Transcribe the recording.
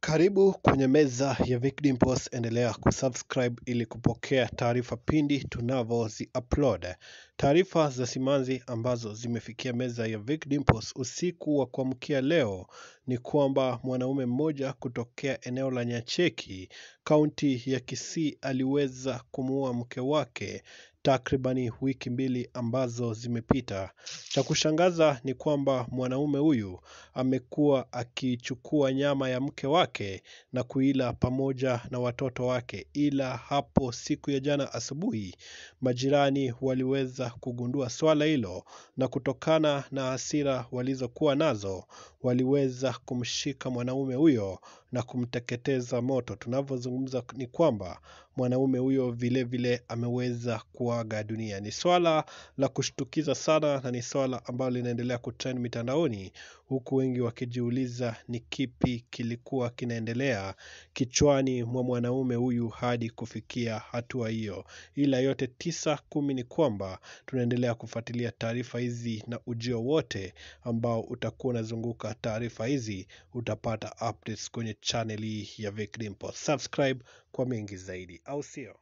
Karibu kwenye meza ya Vic Dimples, endelea kusubscribe ili kupokea taarifa pindi tunavyozi upload. Taarifa za simanzi ambazo zimefikia meza ya Vic Dimples usiku wa kuamkia leo ni kwamba mwanaume mmoja kutokea eneo la Nyacheki, kaunti ya Kisii, aliweza kumuua mke wake takribani wiki mbili ambazo zimepita. Cha kushangaza ni kwamba mwanaume huyu amekuwa akichukua nyama ya mke wake na kuila pamoja na watoto wake, ila hapo siku ya jana asubuhi majirani waliweza kugundua swala hilo, na kutokana na hasira walizokuwa nazo waliweza kumshika mwanaume huyo na kumteketeza moto. Tunavyozungumza ni kwamba mwanaume huyo vile vile ameweza kuaga dunia. Ni swala la kushtukiza sana na ni swala ambalo linaendelea kutrend mitandaoni, huku wengi wakijiuliza ni kipi kilikuwa kinaendelea kichwani mwa mwanaume huyu hadi kufikia hatua hiyo. Ila yote 9-10 ni kwamba tunaendelea kufuatilia taarifa hizi, na ujio wote ambao utakuwa unazunguka taarifa hizi utapata updates kwenye channel hii ya Vic Dimples. Subscribe kwa mengi zaidi, au sio?